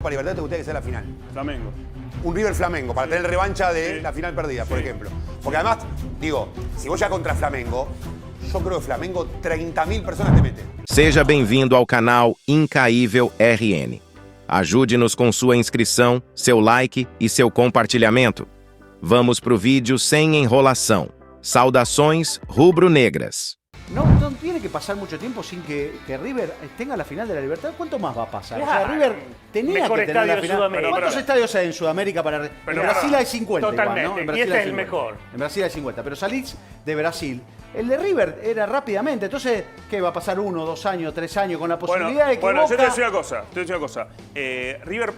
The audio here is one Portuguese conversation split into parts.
Copa Libertadores te gustaría que sea la final? Flamengo. Un River Flamengo, para tener revancha de la final perdida, por ejemplo. Porque además, digo, si vos ya contra Flamengo, yo creo que Flamengo 30.000 personas te mete. Seja bem-vindo ao canal Incaível RN. Ajude-nos com sua inscrição, seu like e seu compartilhamento. Vamos pro vídeo sem enrolação. Saudações rubro-negras. No tiene que pasar mucho tiempo sin que River tenga la final de la Libertad. ¿Cuánto más va a pasar? Claro. O sea, River tenía Mejor que tener la estadio de final. Sudamérica. ¿Cuántos estadios hay en Sudamérica para en Brasil hay 50 Totalmente. igual, ¿no? En Y Brasil este hay es el 50. mejor. En Brasil hay 50, pero salís de Brasil. El de River era rápidamente. Entonces, ¿qué va a pasar? 1, 2 años, 3 años con la posibilidad de que Bueno, yo te voy a Boca... decir una cosa. River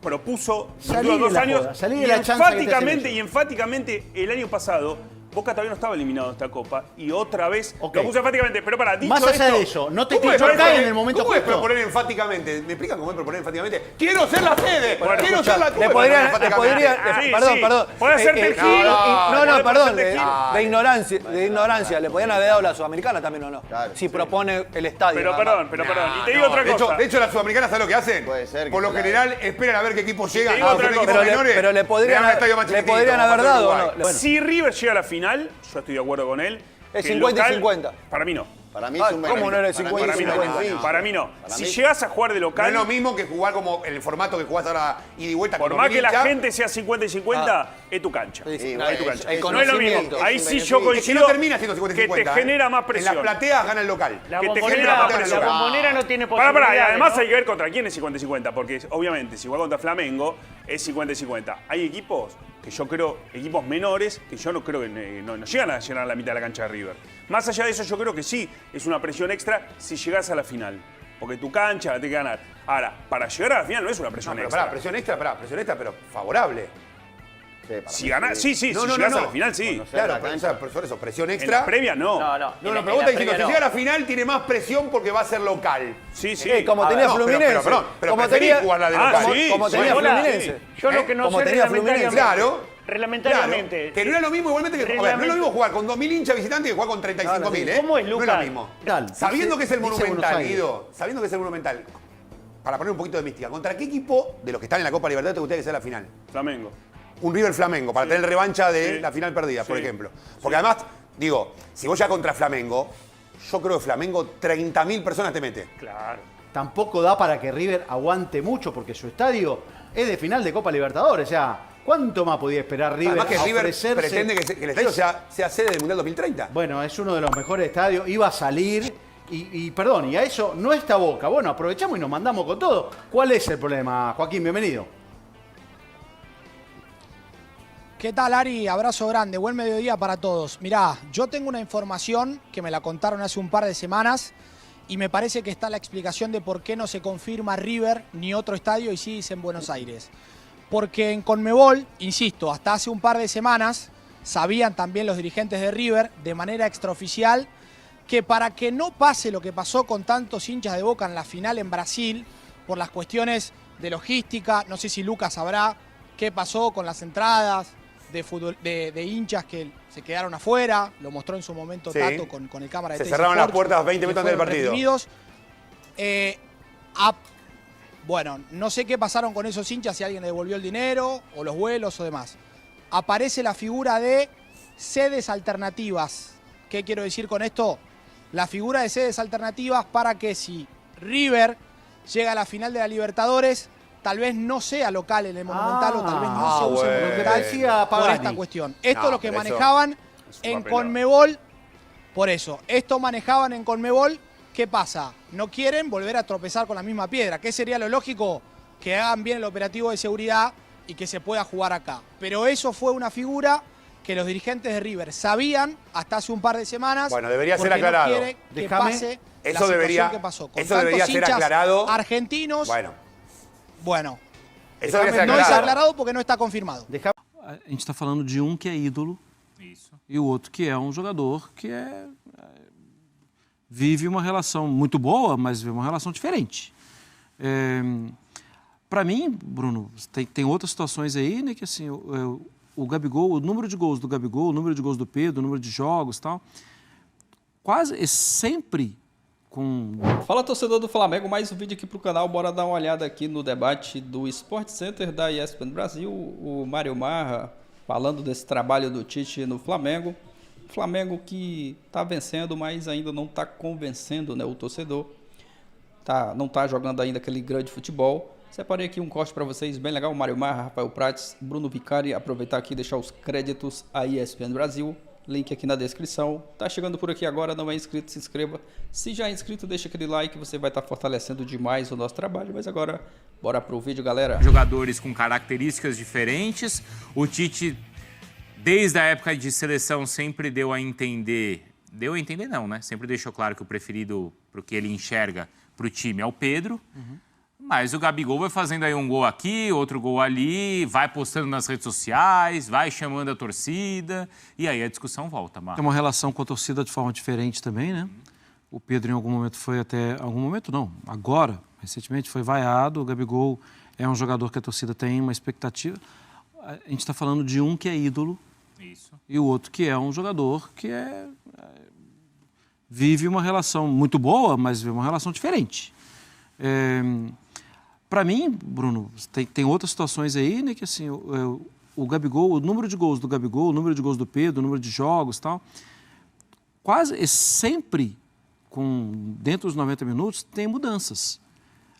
propuso los Salí últimos de 2 la años joda, salí de la chanza que te hacen ellos. y enfáticamente el año pasado Boca todavía no estaba eliminado de esta Copa y otra vez Ok. lo puso enfáticamente. Pero para, dicho Más allá esto, de eso, ¿no te ¿Cómo es no proponer- cae en el momento ¿Cómo es justo? proponer enfáticamente? ¿Me explican cómo es proponer enfáticamente? ¡Quiero ser la sede! Bueno, ¡Quiero escuchá, ser la... Le ¿Cómo es podría, proponer le podría, enfáticamente? Sí, perdón. Puede hacerte el gil. No, perdón, hacerte el gil. de ignorancia. ¿Le podían haber dado la Sudamericana también o no? Claro, si sí. propone el estadio. Pero nada más. perdón. Y te digo otra De cosa. hecho, las sudamericanas, ¿sabes lo que hacen? Puede ser que Por lo se la general, esperan a ver qué equipos llegan. digo otra son cosa. equipos menores, pero le podrían, dan un estadio más le chiquitito, podrían como haber pasó en dado o Uruguay. no. Bueno, Si River llega a la final, yo estoy de acuerdo con él. Es que el 50 y local- 50. Para mí no. Para mí Ah, es un ¿cómo no era el para mí 50 Para mí y no. 50? Para mí no. Para Si mí- llegás a jugar de No local, es lo mismo que jugar como en el formato que jugás ahora ida y vuelta. por con más 2000 que la hinchas. gente sea 50 y 50, es tu cancha. Sí, Sí, Es bueno, tu cancha. el No es lo mismo. conocimiento, Ahí es un sí yo beneficio. Es que coincido. no termina siendo 50 y Que 50. te genera más En presión. las plateas gana el local. La que te bombonera, genera más la presión. bombonera no tiene Pará, posibilidades, y además ¿no? hay que ver contra quién es 50 y 50, porque obviamente si juega contra Flamengo es 50 y 50. Hay equipos que yo creo, equipos menores, que yo no creo que no llegan a llenar la mitad de la cancha de River. Más allá de eso, yo creo que sí, es una presión extra si llegás a la final. Porque tu cancha la tenés que ganar. Ahora, para llegar a la final no es una presión No, pero extra. presión extra, pero favorable. Sí, para Si mí ganás, sí, si No, llegás a la final, sí. Cuando Claro, la pero, cancha. por eso, presión En extra. la previa no. No. No, En pero la está diciendo, previa si no. llega a la final tiene más presión porque va a ser local. Sí, sí. como A tenía ver, no, Fluminense. pero como preferís tenía, jugar la de Ah, local. sí, como sí. tenía Hola, Fluminense. Yo lo que no Como sé tenía Fluminense. reglamentariamente. Claro. Reglamentariamente. Claro, que no era lo mismo igualmente que a ver, no es lo mismo jugar con 2.000 hinchas visitantes que jugar con 35.000, ¿eh? ¿Cómo es, No es Lucas? lo mismo. Tal, Sabiendo que es el dice Monumental, Buenos Aires. Guido, sabiendo que es el Monumental, para poner un poquito de mística, ¿contra qué equipo de los que están en la Copa Libertadores te gustaría que sea la final? Flamengo. Un River Flamengo, para tener revancha de Sí. la final perdida, por Sí. ejemplo. Porque además, digo, si vos ya contra Flamengo, yo creo que Flamengo 30.000 personas te mete. Claro. Tampoco da para que River aguante mucho porque su estadio es de final de Copa Libertadores. O sea, ¿cuánto más podía esperar River Además que a River ofrecerse? pretende que el estadio sea sede del Mundial 2030. Bueno, es uno de los mejores estadios. Iba a salir y perdón, y a eso no está Boca. Bueno, aprovechamos y nos mandamos con todo. ¿Cuál es el problema, Joaquín? Bienvenido. ¿Qué tal, Ari? Abrazo grande, buen mediodía para todos. Mirá, yo tengo una información que me la contaron hace un par de semanas y me parece que está la explicación de por qué no se confirma River ni otro estadio y sí dice en Buenos Aires. Porque en Conmebol, insisto, hasta hace un par de semanas sabían también los dirigentes de River de manera extraoficial que para que no pase lo que pasó con tantos hinchas de Boca en la final en Brasil, por las cuestiones de logística, no sé si Lucas sabrá qué pasó con las entradas de hinchas que se quedaron afuera, lo mostró en su momento Sí. Tato con el cámara de Se TC cerraron las Sports, puertas 20 que minutos antes del fueron partido. reprimidos. Bueno, no sé qué pasaron con esos hinchas, si alguien le devolvió el dinero o los vuelos o demás. Aparece la figura de sedes alternativas. ¿Qué quiero decir con esto? La figura de sedes alternativas para que si River llega a la final de la Libertadores, tal vez no sea local en el Monumental o tal vez no se use bueno. el Lo que Monumental decía por Pagani. esta cuestión. Esto No, es lo que pero eso manejaban es un en papelón. Conmebol. Por eso, esto manejaban en Conmebol. ¿Qué pasa? No quieren volver a tropezar con la misma piedra. ¿Qué sería lo lógico? Que hagan bien el operativo de seguridad y que se pueda jugar acá. Pero eso fue una figura que los dirigentes de River sabían hasta hace un par de semanas. Bueno, debería ser porque no aclarado. quiere que Déjame- pase Eso la situación debería- que pasó. Con eso tantos debería ser hinchas aclarado. argentinos. Eso Bueno, debería ser no es aclarado. aclarado porque no está confirmado. A gente está falando de um que é ídolo e o outro que é um jogador que vive uma relação muito boa, mas vive uma relação diferente. Para mim, Bruno, tem outras situações aí, né, que assim, o Gabigol, o número de gols do Gabigol, o número de gols do Pedro, o número de jogos e tal, sempre Fala, torcedor do Flamengo, mais um vídeo aqui pro canal. Bora dar uma olhada aqui no debate do Sport Center da ESPN Brasil. O Mário Marra falando desse trabalho do Tite no Flamengo. Flamengo que tá vencendo, mas ainda não tá convencendo, né, o torcedor. Não tá jogando ainda aquele grande futebol. Separei aqui um corte para vocês, bem legal. Mário Marra, Rafael Prates, Bruno Vicari. Aproveitar aqui e deixar os créditos à ESPN Brasil. Link aqui na descrição. Tá chegando por aqui agora, não é inscrito, se inscreva. Se já é inscrito, deixa aquele like, você vai estar fortalecendo demais o nosso trabalho. Mas agora, bora pro vídeo, galera. Jogadores com características diferentes. O Tite, desde a época de seleção, sempre deu a entender... Deu a entender não, né? Sempre deixou claro que o preferido, pro que ele enxerga pro time, é o Pedro. Mas o Gabigol vai fazendo aí um gol aqui, outro gol ali, vai postando nas redes sociais, vai chamando a torcida, e aí a discussão volta, Marcos. Tem uma relação com a torcida de forma diferente também, né? O Pedro em algum momento foi até... Algum momento não, agora, recentemente foi vaiado. O Gabigol é um jogador que a torcida tem uma expectativa. A gente está falando de um que é ídolo. Isso. E o outro que é um jogador que vive uma relação muito boa, mas vive uma relação diferente. Para mim, Bruno, tem outras situações aí, né, que assim, o Gabigol, o número de gols do Gabigol, o número de gols do Pedro, o número de jogos e tal, quase sempre, dentro dos 90 minutos, tem mudanças.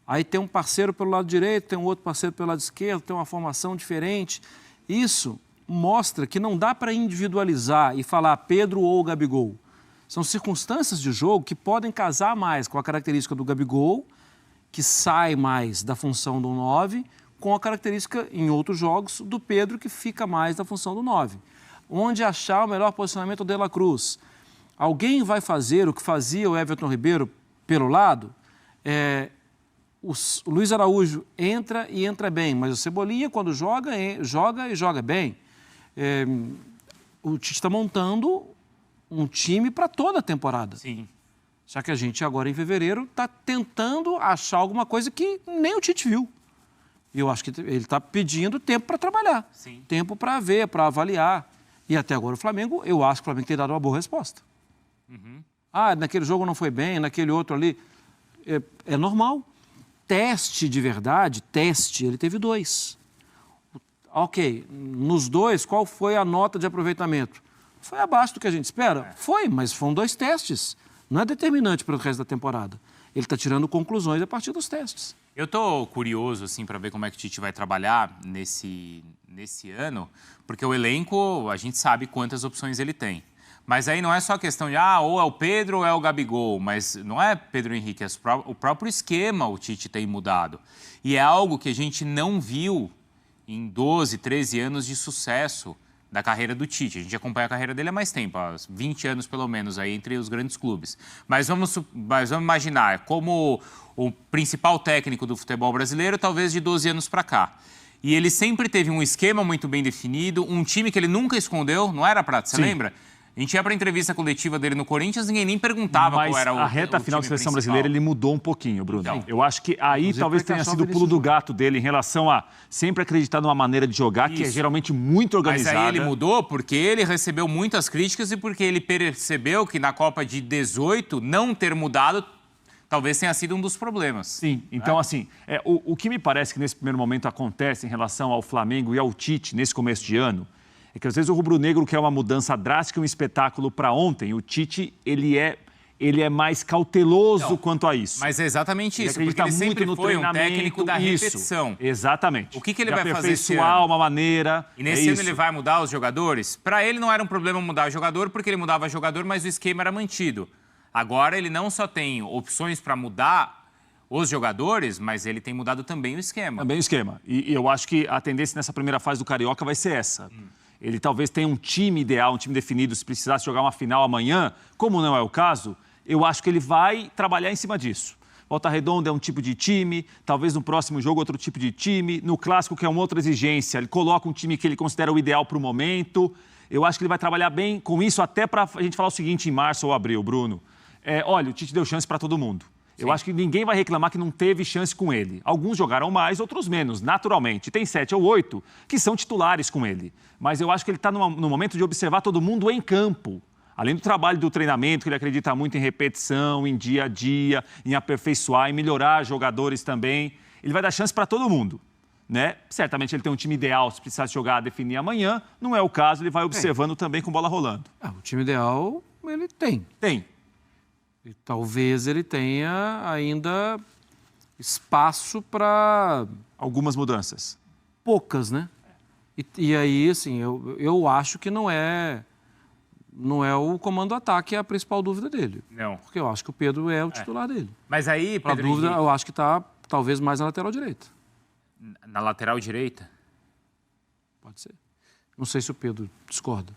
Aí tem um parceiro pelo lado direito, tem um outro parceiro pelo lado esquerdo, tem uma formação diferente. Isso mostra que não dá para individualizar e falar Pedro ou Gabigol. São circunstâncias de jogo que podem casar mais com a característica do Gabigol, que sai mais da função do 9, com a característica, em outros jogos, do Pedro, que fica mais da função do 9. Onde achar o melhor posicionamento do De La Cruz? Alguém vai fazer o que fazia o Everton Ribeiro pelo lado? O Luiz Araújo entra e entra bem, mas o Cebolinha, quando joga e joga bem. O Tite está montando um time para toda a temporada. Sim. Só que a gente agora em fevereiro está tentando achar alguma coisa que nem o Tite viu. E eu acho que ele está pedindo tempo para trabalhar. Sim. Tempo para ver, para avaliar. E até agora o Flamengo, eu acho que o Flamengo tem dado uma boa resposta. Naquele jogo não foi bem, naquele outro ali. É normal. Teste de verdade, ele teve 2. Ok, nos 2, qual foi a nota de aproveitamento? Foi abaixo do que a gente espera? Foi, mas foram 2 testes. Não é determinante para o resto da temporada. Ele está tirando conclusões a partir dos testes. Eu estou curioso, assim, para ver como é que o Tite vai trabalhar nesse ano, porque o elenco, a gente sabe quantas opções ele tem. Mas aí não é só questão de, ou é o Pedro ou é o Gabigol, mas não é Pedro Henrique, é o próprio esquema o Tite tem mudado. E é algo que a gente não viu em 12, 13 anos de sucesso da carreira do Tite. A gente acompanha a carreira dele há mais tempo, há 20 anos pelo menos, aí entre os grandes clubes. Mas vamos imaginar, como o principal técnico do futebol brasileiro, talvez de 12 anos para cá. E ele sempre teve um esquema muito bem definido, um time que ele nunca escondeu, não era, Prato? Você lembra? A gente ia para a entrevista coletiva dele no Corinthians, ninguém nem perguntava qual era a reta final da seleção brasileira, ele mudou um pouquinho, Bruno. Então, eu acho que aí talvez tenha sido o pulo do gato dele em relação a sempre acreditar numa maneira de jogar que é geralmente muito organizada. Mas aí ele mudou porque ele recebeu muitas críticas e porque ele percebeu que na Copa de 18 não ter mudado talvez tenha sido um dos problemas. Sim, então assim, o que me parece que nesse primeiro momento acontece em relação ao Flamengo e ao Tite nesse começo de ano, é que às vezes o rubro-negro quer uma mudança drástica, um espetáculo para ontem. O Tite, ele é mais cauteloso quanto a isso. Mas é exatamente isso, porque ele sempre foi um técnico da repetição. Exatamente. O que ele vai fazer esse aperfeiçoar ano? uma maneira. E nesse ano ele vai mudar os jogadores? Para ele não era um problema mudar o jogador, porque ele mudava jogador, mas o esquema era mantido. Agora ele não só tem opções para mudar os jogadores, mas ele tem mudado também o esquema. Também o esquema. E eu acho que a tendência nessa primeira fase do Carioca vai ser essa. Ele talvez tenha um time ideal, um time definido, se precisasse jogar uma final amanhã, como não é o caso, eu acho que ele vai trabalhar em cima disso. Volta Redonda é um tipo de time, talvez no próximo jogo outro tipo de time, no Clássico, que é uma outra exigência, ele coloca um time que ele considera o ideal para o momento. Eu acho que ele vai trabalhar bem com isso, até para a gente falar o seguinte em março ou abril, Bruno. Olha, o Tite deu chance para todo mundo. Eu acho que ninguém vai reclamar que não teve chance com ele. Alguns jogaram mais, outros menos, naturalmente. Tem 7 ou 8 que são titulares com ele. Mas eu acho que ele está no momento de observar todo mundo em campo. Além do trabalho do treinamento, que ele acredita muito em repetição, em dia a dia, em aperfeiçoar, em melhorar jogadores também, ele vai dar chance para todo mundo, né? Certamente ele tem um time ideal, se precisasse jogar, definir amanhã. Não é o caso, ele vai observando também com bola rolando. O time ideal ele tem. Tem. E talvez ele tenha ainda espaço para... Algumas mudanças. Poucas, né? E aí, assim, eu acho que não é o comando-ataque a principal dúvida dele. Não. Porque eu acho que o Pedro é o titular dele. Mas aí, A Pedro dúvida, Henrique, eu acho que está talvez mais na lateral direita. na lateral direita, Pode ser. Não sei se o Pedro discorda.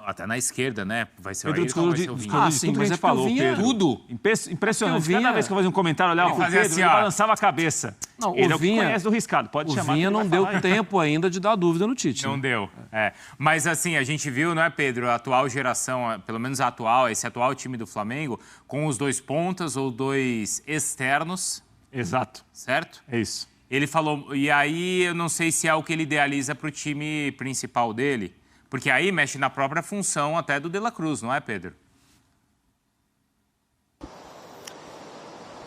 até na esquerda, né? Vai ser o Pedro Ayrton, vai ser o discordou Vinha. de sim, tudo que a mas gente é porque o falou, Vinha- Pedro. Tudo? Impressionante. Porque o Vinha- Cada vez que eu fazia um comentário, olhava Ele pro fazia Pedro, assim, ele ó. balançava a cabeça. Não, Ele o é o que Vinha- conhece do riscado. Pode O chamar. Vinha que ele não vai deu falar aí. tempo ainda de dar dúvida no Tite. Não né? deu. É. Mas assim, a gente viu, não é, Pedro, a atual geração, pelo menos a atual, esse atual time do Flamengo, com os 2 pontas ou 2 externos, Exato. certo? É isso. Ele falou, e aí eu não sei se é o que ele idealiza para o time principal dele, porque aí mexe na própria função até do De La Cruz, não é, Pedro?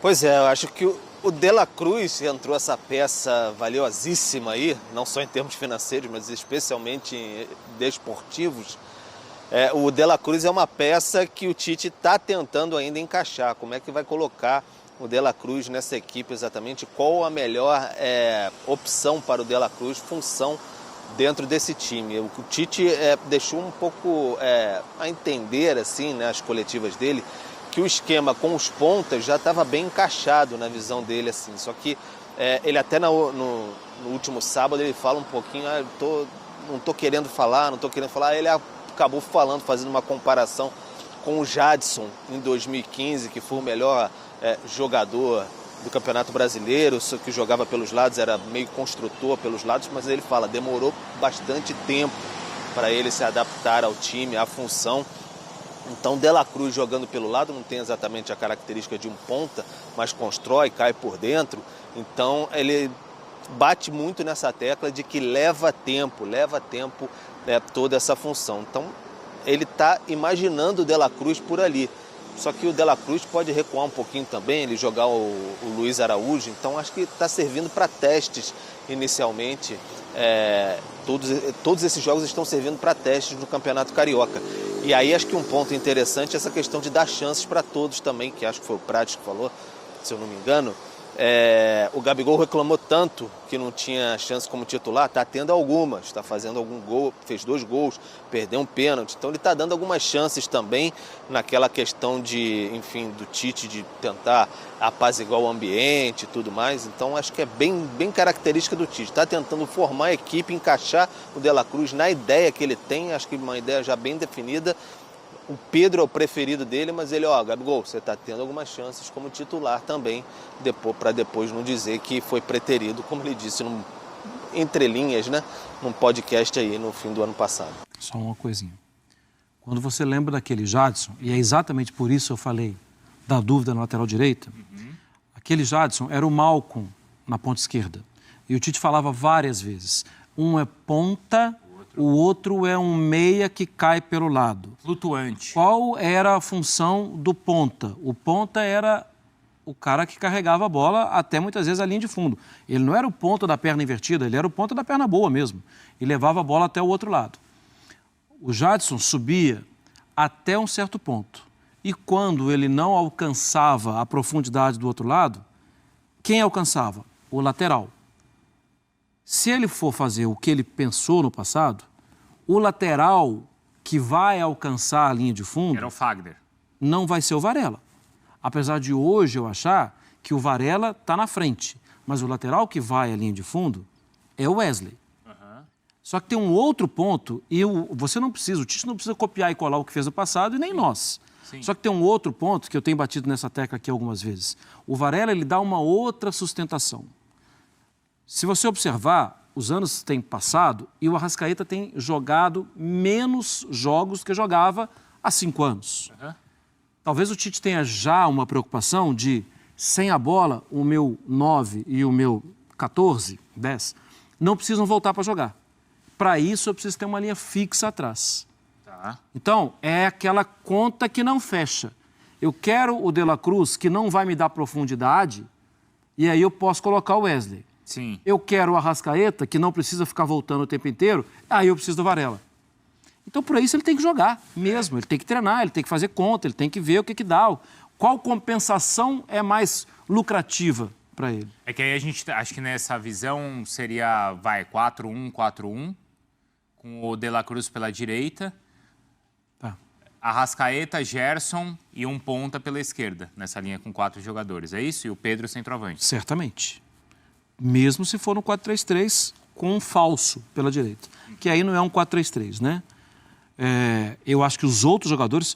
Pois é, eu acho que o De La Cruz entrou essa peça valiosíssima aí, não só em termos financeiros, mas especialmente desportivos. O De La Cruz é uma peça que o Tite está tentando ainda encaixar. Como é que vai colocar o De La Cruz nessa equipe exatamente? Qual a melhor opção para o De La Cruz, função dentro desse time? O Tite deixou um pouco a entender, assim, né, as coletivas dele, que o esquema com os pontas já estava bem encaixado na visão dele, assim. Só que ele até no último sábado ele fala um pouquinho, não estou querendo falar. Ele acabou falando, fazendo uma comparação com o Jadson em 2015, que foi o melhor jogador do Campeonato Brasileiro, só que jogava pelos lados, era meio construtor pelos lados, mas ele fala, demorou bastante tempo para ele se adaptar ao time, à função. Então, De La Cruz jogando pelo lado não tem exatamente a característica de um ponta, mas constrói, cai por dentro. Então, ele bate muito nessa tecla de que leva tempo toda essa função. Então, ele está imaginando o De La Cruz por ali. Só que o De La Cruz pode recuar um pouquinho também, ele jogar o Luiz Araújo. Então, acho que está servindo para testes inicialmente. Todos esses jogos estão servindo para testes no Campeonato Carioca. E aí acho que um ponto interessante é essa questão de dar chances para todos também, que acho que foi o Prates que falou, se eu não me engano. O Gabigol reclamou tanto que não tinha chance como titular, está tendo algumas, está fazendo algum gol, fez 2 gols, perdeu um pênalti, então ele está dando algumas chances também naquela questão do Tite de tentar apaziguar o ambiente e tudo mais. Então acho que é bem característica do Tite, está tentando formar a equipe, encaixar o De La Cruz na ideia que ele tem, acho que uma ideia já bem definida. O Pedro é o preferido dele, mas ele, Gabigol, você está tendo algumas chances como titular também, para depois não dizer que foi preterido, como ele disse entre linhas, né, num podcast aí no fim do ano passado. Só uma coisinha. Quando você lembra daquele Jadson, e é exatamente por isso eu falei da dúvida na lateral direita, aquele Jadson era o Malcom na ponta esquerda. E o Tite falava várias vezes, um é ponta, o outro é um meia que cai pelo lado. Flutuante. Qual era a função do ponta? O ponta era o cara que carregava a bola até muitas vezes a linha de fundo. Ele não era o ponta da perna invertida, ele era o ponta da perna boa mesmo. E levava a bola até o outro lado. O Jadson subia até um certo ponto. E quando ele não alcançava a profundidade do outro lado, quem alcançava? O lateral. Se ele for fazer o que ele pensou no passado, o lateral que vai alcançar a linha de fundo... Era o Fagner. Não vai ser o Varela. Apesar de hoje eu achar que o Varela está na frente, mas o lateral que vai à linha de fundo é o Wesley. Só que tem um outro ponto, e o Tite não precisa copiar e colar o que fez no passado, e nem nós. Sim. Só que tem um outro ponto, que eu tenho batido nessa tecla aqui algumas vezes. O Varela, ele dá uma outra sustentação. Se você observar, os anos têm passado e o Arrascaeta tem jogado menos jogos que jogava há 5 anos. Talvez o Tite tenha já uma preocupação de, sem a bola, o meu 9 e o meu 14, 10, não precisam voltar para jogar. Para isso, eu preciso ter uma linha fixa atrás. Então, é aquela conta que não fecha. Eu quero o De La Cruz, que não vai me dar profundidade, e aí eu posso colocar o Wesley. Sim. Eu quero o Arrascaeta, que não precisa ficar voltando o tempo inteiro, aí eu preciso do Varela. Então, por isso, ele tem que jogar mesmo, ele tem que treinar, ele tem que fazer conta, ele tem que ver o que dá. Qual compensação é mais lucrativa para ele? É que aí a gente, acho que nessa visão seria, 4-1, 4-1, com o De La Cruz pela direita, Arrascaeta, Gerson e um ponta pela esquerda, nessa linha com 4 jogadores. É isso? E o Pedro centroavante. Certamente. Mesmo se for no 4-3-3 com um falso pela direita. Que aí não é um 4-3-3, né? Eu acho que os outros jogadores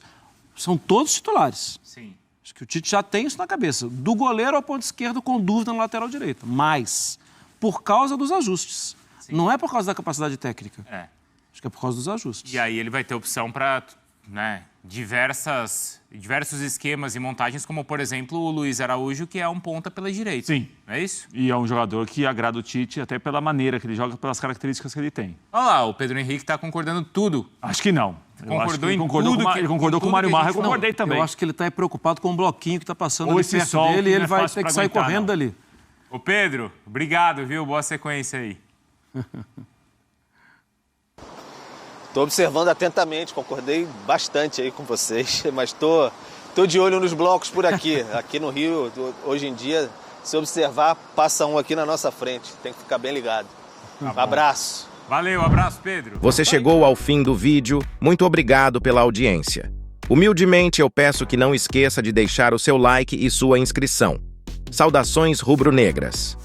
são todos titulares. Sim. Acho que o Tite já tem isso na cabeça. Do goleiro ao ponto esquerdo com dúvida na lateral direita. Mas, por causa dos ajustes. Sim. Não é por causa da capacidade técnica. Acho que é por causa dos ajustes. E aí ele vai ter opção para... diversos esquemas e montagens, como, por exemplo, o Luiz Araújo, que é um ponta pela direita. Sim. Não é isso? E é um jogador que agrada o Tite até pela maneira que ele joga, pelas características que ele tem. Olha lá, o Pedro Henrique está concordando tudo. Acho que não. Concordou ele concordou com o Mário Marra, eu concordei também. Eu acho que ele está preocupado com o bloquinho que está passando ali perto sol, dele e ele vai fácil ter que pra sair aguentar, correndo não. dali. Ô Pedro, obrigado, viu? Boa sequência aí. Estou observando atentamente, concordei bastante aí com vocês, mas tô de olho nos blocos por aqui. Aqui no Rio, hoje em dia, se observar, passa um aqui na nossa frente. Tem que ficar bem ligado. Abraço. Valeu, abraço, Pedro. Você chegou ao fim do vídeo, muito obrigado pela audiência. Humildemente eu peço que não esqueça de deixar o seu like e sua inscrição. Saudações rubro-negras.